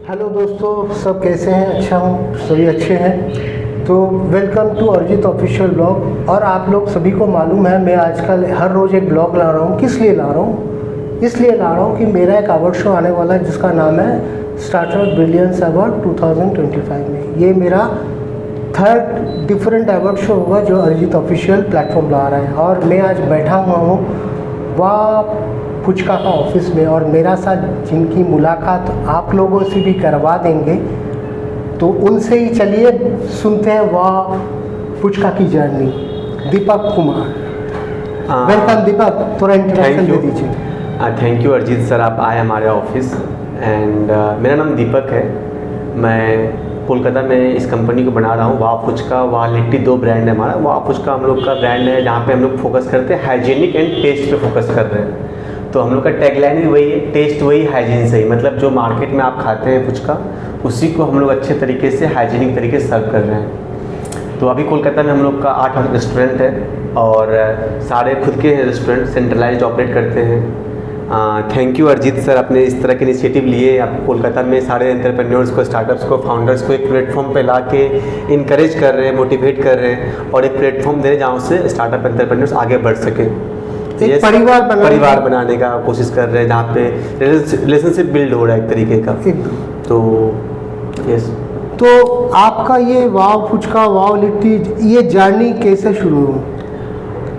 Hello दोस्तों, सब कैसे हैं? अच्छा हूँ, सभी अच्छे हैं। तो welcome to Arijit official blog. और आप लोग सभी को मालूम है, मैं आजकल हर रोज़ एक ब्लॉग ला रहा हूँ। किस लिए ला रहा हूँ? इसलिए ला रहा हूँ कि मेरा एक अवार्ड शो आने वाला है जिसका नाम है स्टार्टअप ब्रिलियंस अवार्ड 2025 में। ये मेरा थर्ड डिफरेंट अवार्ड शो होगा जो अरिजीत ऑफिशियल प्लेटफॉर्म ला रहा है। और मैं आज बैठा हुआ हूँ वह फुचका का ऑफिस में, और मेरा साथ जिनकी मुलाकात आप लोगों से भी करवा देंगे, तो उनसे ही चलिए सुनते हैं वह फुचका की जर्नी। दीपक कुमार, वेलकम दीपक, थोड़ा इंट्रोडक्शन दे दीजिए। थैंक यू अरिजीत सर, आप आए हमारे ऑफिस। एंड मेरा नाम दीपक है। मैं कोलकाता में इस कंपनी को बना रहा हूँ। वाह फुचका, वाह लिट्टी, दो ब्रांड है हमारा। वाह फुचका हम लोग का ब्रांड है जहाँ पे हम लोग फोकस करते हैं हाइजीनिक एंड टेस्ट पे फोकस कर रहे हैं। तो हम लोग का टैगलाइन भी वही है, टेस्ट वही, हाइजीन सही। मतलब जो मार्केट में आप खाते हैं फुचका, उसी को हम लोग अच्छे तरीके से हाइजीनिक तरीके से सर्व कर रहे हैं। तो अभी कोलकाता में हम लोग का 8 रेस्टोरेंट है और सारे खुद के रेस्टोरेंट सेंट्रलाइज्ड ऑपरेट करते हैं। थैंक यू अरिजीत सर, आपने इस तरह के इनिशिएटिव लिए। आप कोलकाता में सारे एंटरप्रेन्योर्स को, स्टार्टअप्स को, फाउंडर्स को एक प्लेटफॉर्म पे ला के इनकरेज कर रहे हैं, मोटिवेट कर रहे हैं और एक प्लेटफॉर्म दे रहे हैं जहाँ से स्टार्टअप एंटरप्रेन्योर्स आगे बढ़ सके। एक परिवार बनाने का कोशिश कर रहे हैं जहाँ पे रिलेशनशिप बिल्ड हो रहा है एक तरीके का। तो यस, तो आपका ये वाव फुचका, वाव लिट्टी, ये जर्नी कैसे शुरू हुई?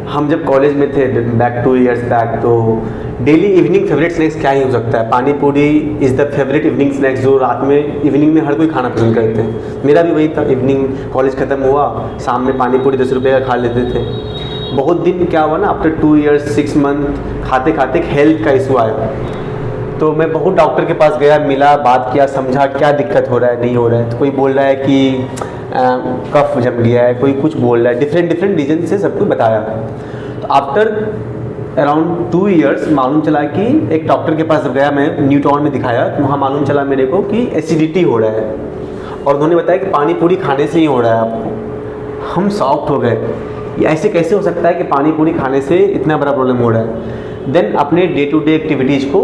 हम जब कॉलेज में थे, बैक 2 years बैक, तो डेली इवनिंग फेवरेट स्नैक्स क्या ही हो सकता है? पानी पूरी is the favourite evening snacks, जो रात में इवनिंग में हर कोई खाना पसंद करते हैं। मेरा भी वही था। इवनिंग कॉलेज ख़त्म हुआ, शाम में पानी पूरी 10 रुपये का खा लेते थे। बहुत दिन क्या हुआ ना, आफ्टर 2 years 6 month खाते खाते हेल्थ का इशू आया। तो मैं बहुत डॉक्टर के पास गया, मिला, बात किया, समझा क्या दिक्कत हो रहा है, नहीं हो रहा है। तो कोई बोल रहा है कि कफ जम गया है, कोई कुछ बोल रहा है, डिफरेंट रीजन से सबको बताया। तो आफ्टर अराउंड 2 years मालूम चला कि एक डॉक्टर के पास गया मैं, न्यू टाउन में दिखाया, तो वहाँ मालूम चला मेरे को कि एसिडिटी हो रहा है। और उन्होंने बताया कि पानी पूरी खाने से ही हो रहा है आपको। हम शॉक्ड हो गए, ये ऐसे कैसे हो सकता है कि पानी पूरी खाने से इतना बड़ा प्रॉब्लम हो रहा है। देन अपने डे टू डे एक्टिविटीज़ को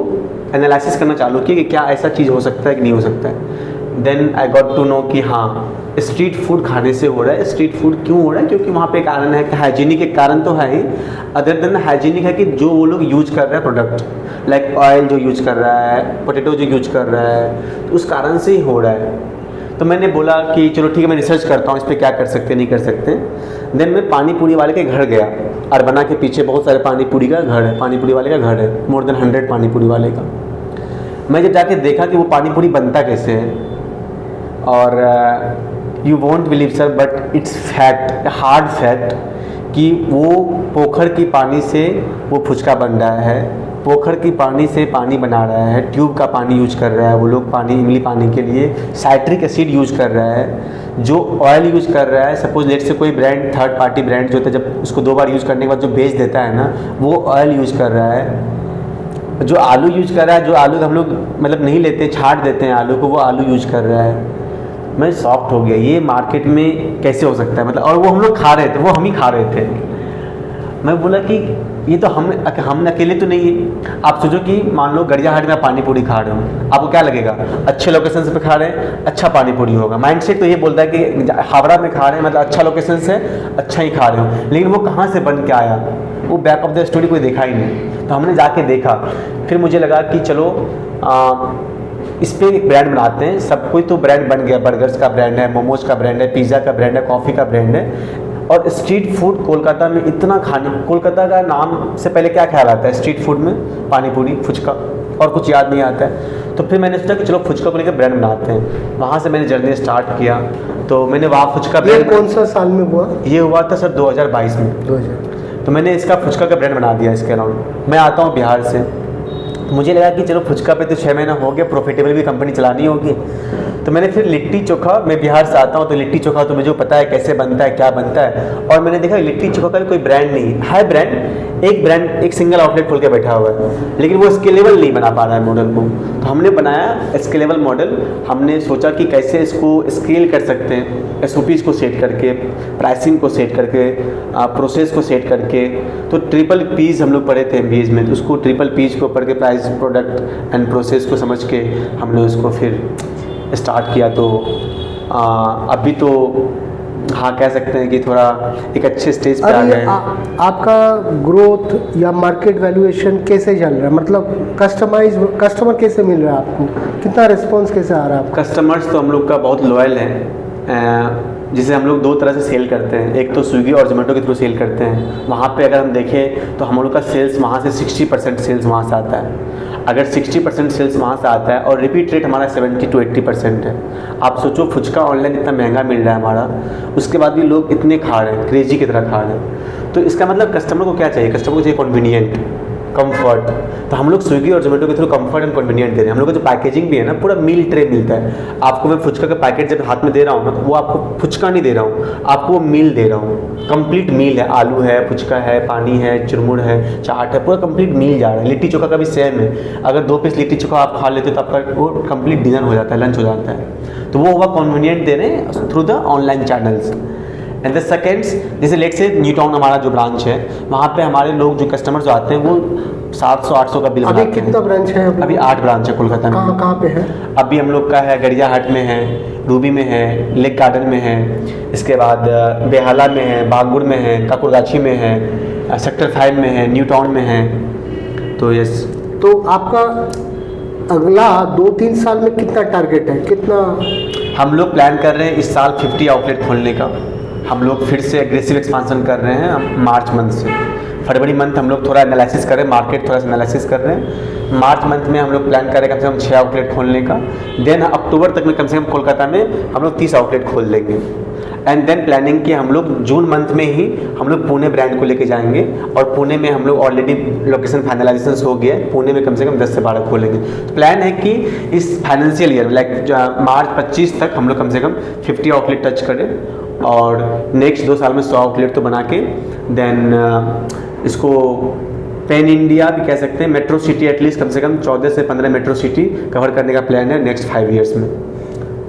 एनालिसिस करना चालू किया कि क्या ऐसा चीज़ हो सकता है कि नहीं हो सकता है। Then I got to know कि हाँ, स्ट्रीट फूड खाने से हो रहा है। स्ट्रीट फूड क्यों हो रहा है? क्योंकि वहाँ पे कारण है कि हाइजीनिक एक कारण तो है ही, अदर देन हाइजीनिक है कि जो वो लोग यूज कर रहे हैं प्रोडक्ट, लाइक ऑयल जो यूज कर रहा है, पोटैटो जो यूज कर रहा है, तो उस कारण से ही हो रहा है। तो मैंने बोला कि चलो ठीक है, मैं रिसर्च करता हूँ इस पर, क्या कर सकते नहीं कर सकते। देन मैं पानी पूरी वाले के घर गया। अरबना के पीछे बहुत सारे पानी पूरी का घर है, पानी पूरी वाले का घर है, मोर देन 100 पानी पूरी वाले का। मैं जब जाके देखा कि वो पानी पूरी बनता कैसे है, और you won't believe sir, but it's fact, hard fact, कि वो पोखर की पानी से वो फुचका बन रहा है। पोखर की पानी से पानी बना रहा है, ट्यूब का पानी यूज कर रहा है वो लोग पानी, इमली पानी के लिए साइट्रिक एसिड यूज कर रहा है। जो ऑयल यूज कर रहा है, सपोज लेट से कोई ब्रांड, थर्ड पार्टी ब्रांड जो होता है, जब उसको 2 बार यूज करने के बाद जो बेच देता है ना, वो ऑयल यूज कर रहा है। जो आलू यूज कर रहा है, जो आलू हम लोग मतलब नहीं लेते, छाट देते हैं आलू को, वो आलू यूज कर रहा है। मैं सॉफ्ट हो गया, ये मार्केट में कैसे हो सकता है? मतलब, और वो हम लोग खा रहे थे, वो हम ही खा रहे थे। मैं बोला कि ये तो हम अकेले तो नहीं है। आप सोचो कि मान लो गरियाहाट में आप पानी पूरी खा रहे हो, आपको क्या लगेगा? अच्छे लोकेशन पे खा रहे हैं, अच्छा पानी पूरी होगा। माइंडसेट तो ये बोलता है कि हावड़ा में खा रहे हैं मतलब अच्छा लोकेशन से, अच्छा ही खा रहे हो। लेकिन वो कहाँ से बन के आया, वो बैक ऑफ द स्टोरी कोई देखा ही नहीं। तो हमने जाके देखा, फिर मुझे लगा कि चलो इस पर एक ब्रांड बनाते हैं। सब कोई तो ब्रांड बन गया, बर्गर्स का ब्रांड है, मोमोज का ब्रांड है, पिज़्ज़ा का ब्रांड है, कॉफ़ी का ब्रांड है। और स्ट्रीट फूड कोलकाता में इतना खाने, कोलकाता का नाम से पहले क्या ख्याल आता है स्ट्रीट फूड में? पानी पूरी, फुचका, और कुछ याद नहीं आता है। तो फिर मैंने सोचा कि चलो फुचका को लेकर ब्रांड बनाते हैं। वहाँ से मैंने जर्नी स्टार्ट किया। तो मैंने वाह फुचका ब्रांड, कौन सा साल में हुआ? ये हुआ था सर 2022 में। 2000। तो मैंने इसका फुचका का ब्रांड बना दिया इसके अराउंड। मैं आता हूँ बिहार से, मुझे लगा कि चलो फुचका पे तो 6 महीना हो गया, प्रॉफिटेबल भी कंपनी चलानी होगी। तो मैंने फिर लिट्टी चोखा, मैं बिहार से आता हूँ तो लिट्टी चोखा तो मुझे पता है कैसे बनता है, क्या बनता है। और मैंने देखा लिट्टी चोखा का भी कोई ब्रांड नहीं है। ब्रांड एक सिंगल आउटलेट खोल के बैठा हुआ है, लेकिन वो स्केलेबल नहीं बना पा रहा है मॉडल को। तो हमने बनाया स्केलेबल मॉडल। हमने सोचा कि कैसे इसको स्केल कर सकते हैं, SOPs को सेट करके, प्राइसिंग को सेट करके, प्रोसेस को सेट करके। तो ट्रिपल पीज हम लोग पढ़े थे MBA में, तो उसको ट्रिपल पीज को पढ़ के प्राइस, प्रोडक्ट एंड प्रोसेस को समझ के हमने उसको फिर स्टार्ट किया तो अभी तो हाँ कह सकते हैं कि थोड़ा एक अच्छे स्टेज पे आ अभी गए हैं। आपका ग्रोथ या मार्केट वैल्यूएशन कैसे चल रहा है, मतलब कस्टमर कैसे मिल रहा है आपको, कितना रिस्पॉन्स कैसे आ रहा है आपका? कस्टमर्स तो हम लोग का बहुत लॉयल है, जिसे हम लोग दो तरह से सेल करते हैं। एक तो स्विगी और जोमेटो के थ्रू सेल करते हैं। वहाँ पे अगर हम देखें तो हम लोग का सेल्स वहाँ से 60% सेल्स वहाँ से आता है। अगर 60% सेल्स वहाँ से आता है और रिपीट रेट हमारा 70 to 80% है। आप सोचो फुचका ऑनलाइन इतना महंगा मिल रहा है हमारा, उसके बाद भी लोग इतने खा रहे हैं, क्रेजी की तरह खा रहे हैं। तो इसका मतलब कस्टमर को क्या चाहिए? कस्टमर को चाहिए कन्वीनियंट, कंफर्ट। तो हम लोग स्विगी और जोमेटो के थ्रू कंफर्ट एंड कन्वीनियंट दे रहे हैं। हम लोग का जो पैकेजिंग भी है ना, पूरा मील ट्रे मिलता है आपको। मैं फुचका का पैकेट जब हाथ में दे रहा हूँ ना, तो वो आपको फुचका नहीं दे रहा हूँ, आपको वो मील दे रहा हूँ। कंप्लीट मील है, आलू है, फुचका है, पानी है, चुरमुर है, चाट है, पूरा कंप्लीट मील जा रहा है। लिट्टी चोखा का भी सेम है। अगर 2 पीस लिट्टी चोखा आप खा लेते हो तो आपका वो कंप्लीट डिनर हो जाता है, लंच हो जाता है। तो वो हुआ कन्वीनियंट दे रहे हैं through the online channels. And the seconds, जैसे लेट से न्यू टाउन हमारा जो ब्रांच है, वहाँ पे हमारे लोग जो कस्टमर जो आते हैं वो 700-800 का बिल बनाते हैं। अभी कितना ब्रांच है? अभी 8 ब्रांच है कोलकाता में। कहाँ पे है? अभी हम लोग का है गरियाहाट में है, रूबी में है, लेक गार्डन में है, इसके बाद बेहाला में है, बागुड़ में है, काकुरगाछी में है, सेक्टर 5 में है, न्यू टाउन में है। तो यस। तो आपका अगला 2-3 साल में कितना टारगेट है, कितना? हम लोग प्लान कर रहे हैं इस साल 50 आउटलेट खोलने का। हम लोग फिर से एग्रेसिव एक्सपांसन कर रहे हैं मार्च मंथ से। फरवरी मंथ हम लोग थोड़ा एनालिसिस कर रहे हैं, मार्केट थोड़ा सा एनालिसिस कर रहे हैं। मार्च मंथ में हम लोग प्लान कर रहे हैं कम से कम 6 आउटलेट खोलने का। देन अक्टूबर तक में कम से कम कोलकाता में हम लोग 30 आउटलेट खोल लेंगे। एंड देन प्लानिंग कि हम लोग जून मंथ में ही हम लोग पुणे ब्रांड को लेके जाएंगे। और पुणे में हम लोग ऑलरेडी लोकेशन फाइनलाइजेशन हो गया है, पुणे में कम से कम 10 से 12 खोलेंगे। तो प्लान है कि इस फाइनेंशियल ईयर लाइक मार्च 25 तक हम लोग कम से कम 50 आउटलेट टच करें और नेक्स्ट 2 साल में 100 आउटलेट तो बना के देन इसको पैन इंडिया भी कह सकते हैं, मेट्रो सिटी एटलीस्ट कम से कम 14 से 15 मेट्रो सिटी कवर करने का प्लान है नेक्स्ट 5 ईयर्स में।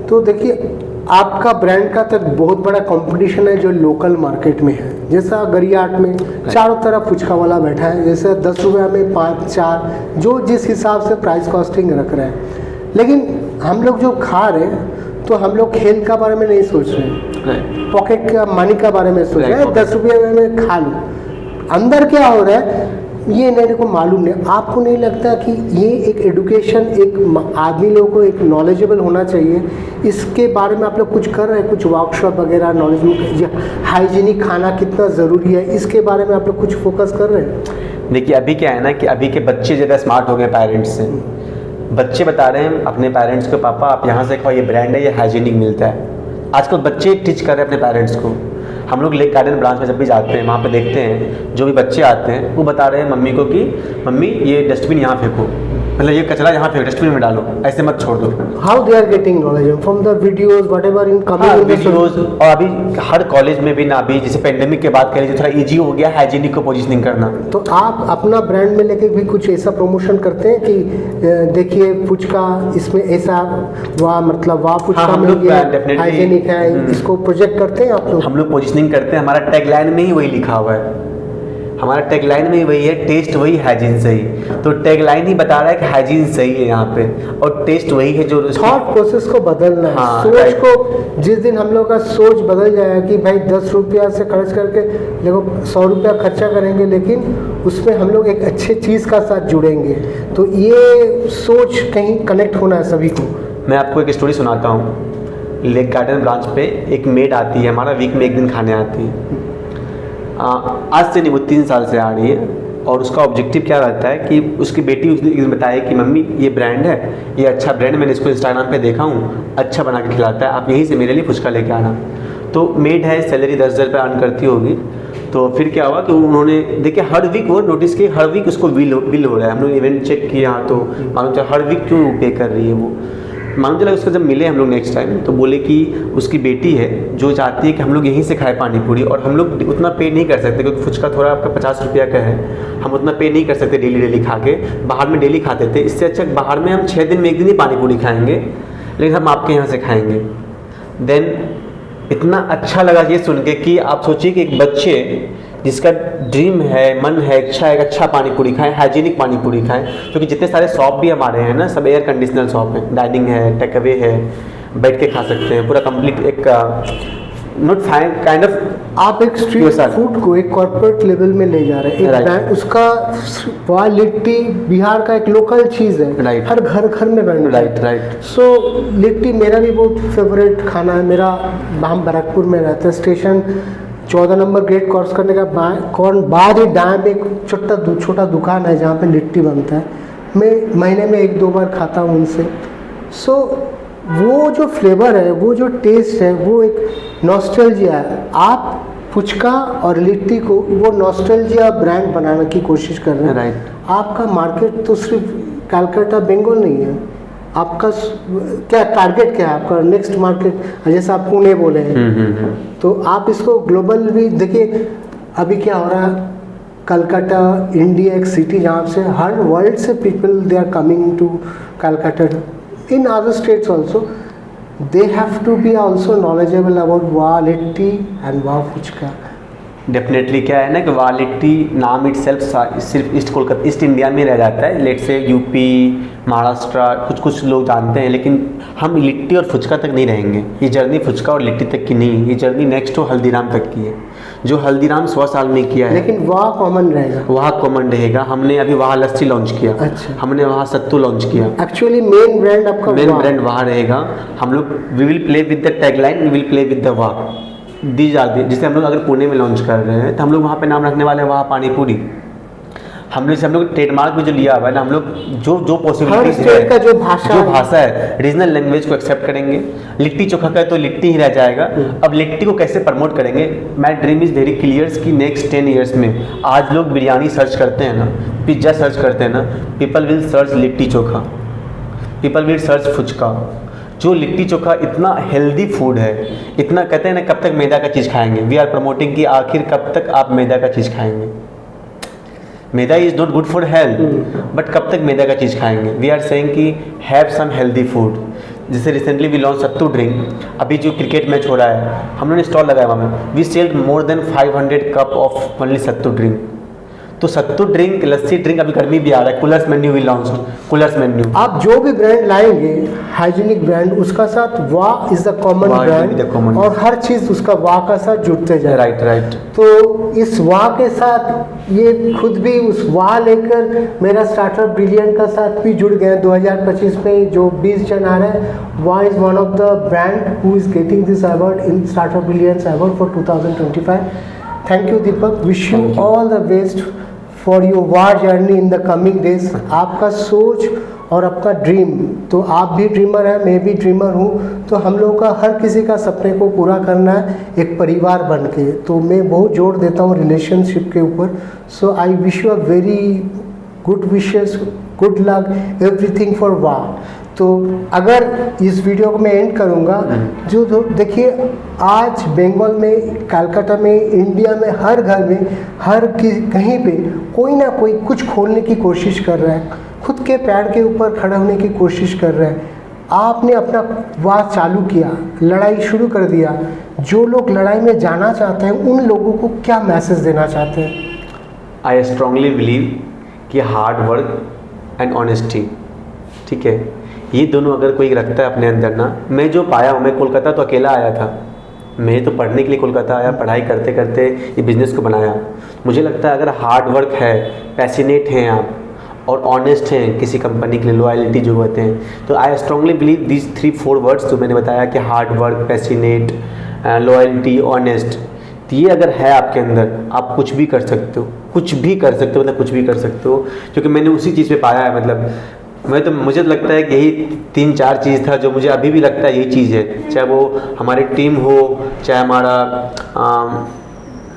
तो देखिए आपका ब्रांड का तो बहुत बड़ा कंपटीशन है जो लोकल मार्केट में है। जैसा गरियाहाट में चारों तरफ फुचका वाला बैठा है, जैसे 10 रुपये में 5-4 जो जिस हिसाब से प्राइस कॉस्टिंग रख रहे हैं। लेकिन हम लोग जो खा रहे हैं तो हम लोग हेल्थ का बारे में नहीं सोच रहे हैं, पॉकेट का मनी का बारे में सोच रहे हैं। 10 रुपये में मैं खा लूँ, अंदर क्या हो रहा है ये मेरे को मालूम नहीं। आपको नहीं लगता कि ये एक एडुकेशन, एक आदमी लोगों को एक नॉलेजेबल होना चाहिए, इसके बारे में आप लोग कुछ कर रहे हैं, कुछ वर्कशॉप वगैरह नॉलेज, हाइजीनिक खाना कितना ज़रूरी है, इसके बारे में आप लोग कुछ फोकस कर रहे हैं? देखिए अभी क्या है ना कि अभी के बच्चे ज़्यादा स्मार्ट हो गए पेरेंट्स से। बच्चे बता रहे हैं अपने पेरेंट्स को, पापा आप यहाँ से खाओ, ये ब्रांड है, ये हाइजीनिक मिलता है। आजकल बच्चे टीच कर रहे हैं अपने पेरेंट्स को। हम लोग लेक गार्डन ब्रांच में जब भी जाते हैं वहाँ पे देखते हैं जो भी बच्चे आते हैं वो बता रहे हैं मम्मी को कि मम्मी ये डस्टबिन यहाँ फेंको, मतलब ये कचरा यहाँ फेंको, डस्टबिन में डालो, ऐसे मत छोड़ दो। How they are getting knowledge from the videos whatever in coming videos. और अभी हर कॉलेज में भी ना, अभी जैसे पेंडेमिक के बाद कह लीजिए थोड़ा इजी हो गया हाइजीनिक को पोजीशनिंग करना। तो आप अपना ब्रांड में लेके भी कुछ ऐसा प्रमोशन करते हैं कि देखिए फुचका इसमें ऐसा वाह, मतलब वाह फुचका में ये हाइजीनिक है, इसको प्रोजेक्ट करते हैं आप लोग? हम लोग पोजीशनिंग करते हैं, हमारा टैगलाइन में ही वही लिखा हुआ है। हमारा टैगलाइन में वही है, टेस्ट वही हाइजीन सही। तो टैगलाइन ही बता रहा है कि हाइजीन सही है यहाँ पे और टेस्ट वही है जो थॉट प्रोसेस को बदलना है। हाँ, सोच को जिस दिन हम लोग का सोच बदल जाएगा कि भाई 10 रुपया से खर्च करके देखो 100 रुपया खर्चा करेंगे, लेकिन उसमें हम लोग एक अच्छे चीज़ का साथ जुड़ेंगे, तो ये सोच कहीं कनेक्ट होना है सभी को। मैं आपको एक स्टोरी सुनाता हूँ। लेक गार्डन ब्रांच पे एक मेड आती है, हमारा वीक में 1 दिन खाने आती है। आज से नहीं, वो 3 साल से आ रही है और उसका ऑब्जेक्टिव क्या रहता है कि उसकी बेटी उस दिन बताए कि मम्मी ये ब्रांड है, ये अच्छा ब्रांड, मैंने इसको इंस्टाग्राम पे देखा हूँ, अच्छा बना के खिलाता है, आप यहीं से मेरे लिए फुचका लेके आना। तो मेड है, सैलरी 10,000 रुपये अर्न करती होगी। तो फिर क्या हुआ कि उन्होंने देखिए हर वीक वो नोटिस किया, हर वीक उसको बिल हो रहा है। हम लोग इवेंट चेक किया तो मालूम चला हर वीक क्यों पे कर रही है वो। मालूम चला उसको जब मिले हम लोग नेक्स्ट टाइम तो बोले कि उसकी बेटी है जो चाहती है कि हम लोग यहीं से खाए पानी पूरी, और हम लोग उतना पे नहीं कर सकते क्योंकि फुचका थोड़ा आपका 50 रुपया का है, हम उतना पे नहीं कर सकते डेली खा के। बाहर में डेली खाते थे, इससे अच्छा बाहर में हम 6 दिन में 1 दिन ही पानी पूरी खाएंगे, लेकिन हम आपके यहाँ से खाएंगे। देन इतना अच्छा लगा ये सुन के कि आप सोचिए कि एक बच्चे जिसका ड्रीम है, मन है, इच्छा है, अच्छा पानी पूरी खाएं, हाइजीनिक पानी पूरी खाएं, क्योंकि जितने सारे शॉप भी हमारे हैं ना, सब एयर कंडीशनर शॉप है, डाइनिंग है, टेक अवे है, बैठ के खा सकते हैं, पूरा कंप्लीट एक नॉट फाइन काइंड ऑफ। आप एक स्ट्रीट फूड को एक कॉर्पोरेट लेवल में ले जा रहे हैं, एक ब्रांड, उसका वहाँ लिट्टी बिहार का एक लोकल चीज़ है, हर घर घर में बन रहा है। राइट। सो लिट्टी मेरा भी बहुत फेवरेट खाना है। मेरा, हम बैरकपुर में रहते हैं, स्टेशन 14 नंबर गेट क्रॉस करने का बाद ही दाएं में एक छोटा दुकान है जहाँ पे लिट्टी बनता है। मैं महीने में 1-2 बार खाता हूँ उनसे। सो वो जो फ्लेवर है, वो जो टेस्ट है, वो एक नॉस्टैल्जिया है। आप फुचका और लिट्टी को वो नॉस्टैल्जिया ब्रांड बनाने की कोशिश कर रहे हैं। राइट। आपका मार्केट तो सिर्फ कलकत्ता बंगाल नहीं है, आपका क्या टारगेट क्या है आपका नेक्स्ट मार्केट? जैसे आप पुणे बोले हैं, तो आप इसको ग्लोबल भी देखिए। अभी क्या हो रहा है, कलकत्ता इंडिया एक सिटी जहाँ से हर वर्ल्ड से people they are coming to Calcutta. In other states also, they have to be also knowledgeable about वाह लिट्टी and वाह फुचका। डेफिनेटली क्या है ना कि वाह लिट्टी नाम इट सिर्फ ईस्ट इंडिया में रह जाता है। लेट से यूपी, महाराष्ट्र कुछ लोग जानते हैं, लेकिन हम लिट्टी और फुचका तक नहीं रहेंगे। ये जर्नी फुचका और लिट्टी तक की नहीं, ये जर्नी नेक्स्ट तो हल्दीराम तक की है, जो हल्दीराम 100 साल में किया है। लेकिन वाह कॉमन रहेगा, वहाँ कॉमन रहेगा। हमने अभी वहाँ लस्सी लॉन्च किया। अच्छा। हमने वहाँ सत्तू लॉन्च किया। एक्चुअली मेन ब्रांड आपका मेन ब्रांड वहाँ रहेगा। हम लोग we will play with the tagline, we will play with the वाह दी जाती है। जैसे हम लोग अगर पुणे में लॉन्च कर रहे हैं तो हम लोग वहाँ पे नाम रखने वाले हैं वहाँ पानी पूरी। हम लोग ट्रेडमार्क में जो लिया हुआ है ना, हम लोग जो पॉसिबिलिटीज का जो भाषा है, रीजनल लैंग्वेज को एक्सेप्ट करेंगे। लिट्टी चोखा का तो लिट्टी ही रह जाएगा। अब लिट्टी को कैसे प्रमोट करेंगे? My dream is very clear कि नेक्स्ट 10 ईयर्स में आज लोग बिरयानी सर्च करते हैं ना, पिज्ज़ा सर्च करते हैं ना, people will search litti chokha, people will search phuchka. जो लिट्टी चोखा इतना हेल्दी फूड है, इतना कहते हैं ना, कब तक मैदा का चीज़ खाएंगे? वी आर प्रमोटिंग कि आखिर कब तक आप मैदा का चीज़ खाएंगे? Maida is not good for health, but कब तक मैदा का चीज़ खाएंगे? वी आर सेइंग कि हैव सम हेल्दी फूड। जैसे recently we launch sattu drink. अभी जो क्रिकेट मैच हो रहा है, हम लोगों ने स्टॉल लगाया वहाँ में, we sold more than 500 cup of only sattu drink. तो सत्तू ड्रिंक, लस्सी ड्रिंक, अभी गर्मी भी आ रहा है, कूलर्स मेन्यू भी लॉन्च, कूलर्स मेन्यू। आप जो भी ब्रांड लाएंगे हाइजीनिक ब्रांड, उसका साथ वाह इज द कॉमन ब्रांड, और हर चीज़ उसका वाह का साथ जुड़ते जाए। राइट। तो इस वाह के साथ ये खुद भी उस वाह लेकर मेरा स्टार्टअप ब्रिलियंट का साथ भी जुड़ गए। 2025 में जो 20 जन आ रहे हैं, Wah is one of the brand who is getting this award in startup brilliance award for 2025। Thank you Deepak, wish you all the best for your Wah journey in the coming days. आपका सोच और आपका ड्रीम, तो आप भी ड्रीमर हैं, मैं भी ड्रीमर हूँ, तो हम लोगों का हर किसी का सपने को पूरा करना है एक परिवार बन के। तो मैं बहुत जोर देता हूँ रिलेशनशिप के ऊपर। So I wish you a very good wishes, good luck, everything for Wah. तो अगर इस वीडियो को मैं एंड करूँगा, जो देखिए आज बंगाल में, कलकत्ता में, इंडिया में, हर घर में, कहीं पे कोई ना कोई कुछ खोलने की कोशिश कर रहा है, खुद के पैर के ऊपर खड़ा होने की कोशिश कर रहा है। आपने अपना वाह चालू किया, लड़ाई शुरू कर दिया। जो लोग लड़ाई में जाना चाहते हैं, उन लोगों को क्या मैसेज देना चाहते हैं? आई स्ट्रांगली बिलीव कि हार्ड वर्क एंड ऑनेस्टी, ठीक है, ये दोनों अगर कोई रखता है अपने अंदर ना। मैं जो पाया हूँ, मैं कोलकाता तो अकेला आया था, मैं तो पढ़ने के लिए कोलकाता आया, पढ़ाई करते करते ये बिज़नेस को बनाया। मुझे लगता है अगर हार्ड वर्क है, पैसिनेट हैं आप और ऑनेस्ट हैं किसी कंपनी के लिए, लॉयल्टी जो होते हैं, तो I strongly believe these 3-4 words जो मैंने बताया कि hard work, passionate, loyalty, honest, तो ये अगर है आपके अंदर, आप कुछ भी कर सकते हो, कुछ भी कर सकते हो, मतलब कुछ भी कर सकते हो। क्योंकि मैंने उसी चीज़ पे पाया है। मतलब मुझे तो लगता है कि यही 3-4 चीज़ था जो मुझे अभी भी लगता है यही चीज़ है। चाहे वो हमारी टीम हो, चाहे हमारा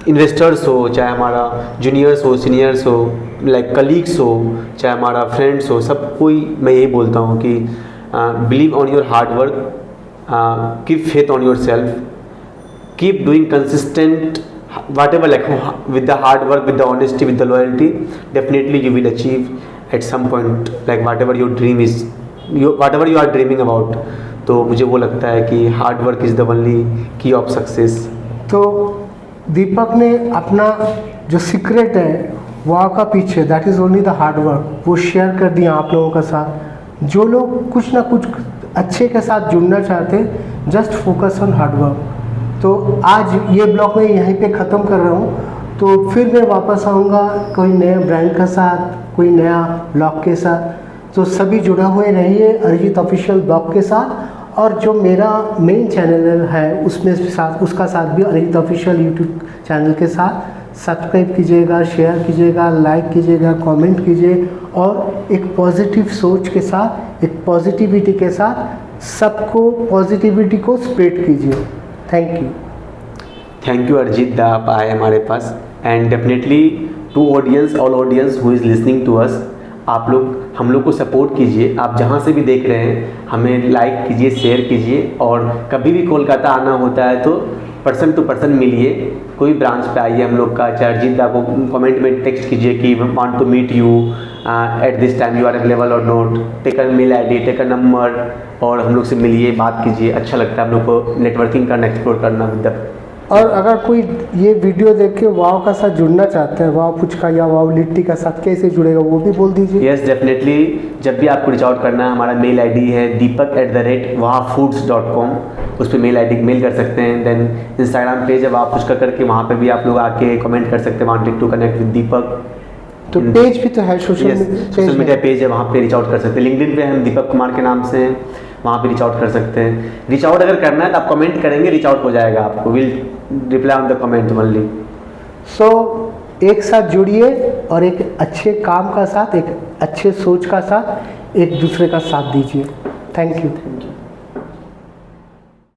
इन्वेस्टर्स हो, चाहे हमारा जूनियर्स हो, सीनियर्स हो, लाइक कलीग्स हो, चाहे हमारा फ्रेंड्स हो, सब कोई मैं यही बोलता हूँ कि believe on your hard work, keep faith on your self, keep doing consistent whatever, like with the hard work, with the honesty, with the loyalty, definitely you will achieve at some point like whatever your dream is, whatever you are dreaming about. तो मुझे वो लगता है कि hard work is the only की of success. तो दीपक ने अपना जो सीक्रेट है वाव का पीछे, that is only the hard work, वो शेयर कर दिया आप लोगों के साथ। जो लोग कुछ ना कुछ अच्छे के साथ जुड़ना चाहते हैं, just focus on hard work. तो आज ये ब्लॉग मैं यहीं पे ख़त्म कर रहा हूँ, तो फिर मैं वापस आऊँगा कोई नए ब्रांड के साथ, कोई नया ब्लॉग के साथ। तो सभी जुड़े हुए रहिए अरिजीत ऑफिशियल ब्लॉग के साथ, और जो मेरा मेन चैनल है उसमें साथ उसका साथ भी अरिजीत ऑफिशियल यूट्यूब चैनल के साथ सब्सक्राइब कीजिएगा, शेयर कीजिएगा, लाइक कीजिएगा, कमेंट कीजिए, और एक पॉजिटिव सोच के साथ, एक पॉजिटिविटी के साथ सबको पॉजिटिविटी को स्प्रेड कीजिए। थैंक यू अरिजीत दा, आप आए हमारे पास। And definitely to audience, all audience who is listening to us, आप लोग हम लोग को सपोर्ट कीजिए। आप जहाँ से भी देख रहे हैं हमें लाइक कीजिए, शेयर कीजिए, और कभी भी कोलकाता आना होता है तो पर्सन टू पर्सन मिलिए, कोई ब्रांच पे आइए हम लोग का। चाहे अरिजीत दा को कमेंट में टेक्स्ट कीजिए कि want to meet you at this time, you are available और not, take a mail ID, take a number, और हम लोग से मिलिए, बात कीजिए। अच्छा लगता है हम लोग को नेटवर्किंग करना, एक्सप्लोर करना विद द। और अगर कोई ये वीडियो देख के वाव का साथ जुड़ना चाहते हैं, वाव पुचका या वाव लिट्टी का साथ कैसे जुड़ेगा वो भी बोल दीजिए। यस डेफिनेटली, जब भी आपको रीच आउट करना है, हमारा मेल ID है deepak@wahfoods.com, उस पर मेल ID मेल कर सकते हैं। देन इंस्टाग्राम पेज है वाव पुचका करके, वहाँ पे भी आप लोग आके कमेंट कर सकते हैं, वांटेड टू कनेक्ट विद दीपक। तो पेज भी तो है, सोशल मीडिया पेज है, वहाँ पे रीच आउट कर सकते हैं। लिंक्डइन पे हम दीपक कुमार के नाम से हैं, वहाँ पे रीच आउट कर सकते हैं। रीच आउट अगर करना है तो आप कमेंट करेंगे, रीच आउट हो जाएगा आपको, will reply on the comment only. So एक साथ जुड़िए और एक अच्छे काम का साथ, एक अच्छे सोच का साथ एक दूसरे का साथ दीजिए। Thank you.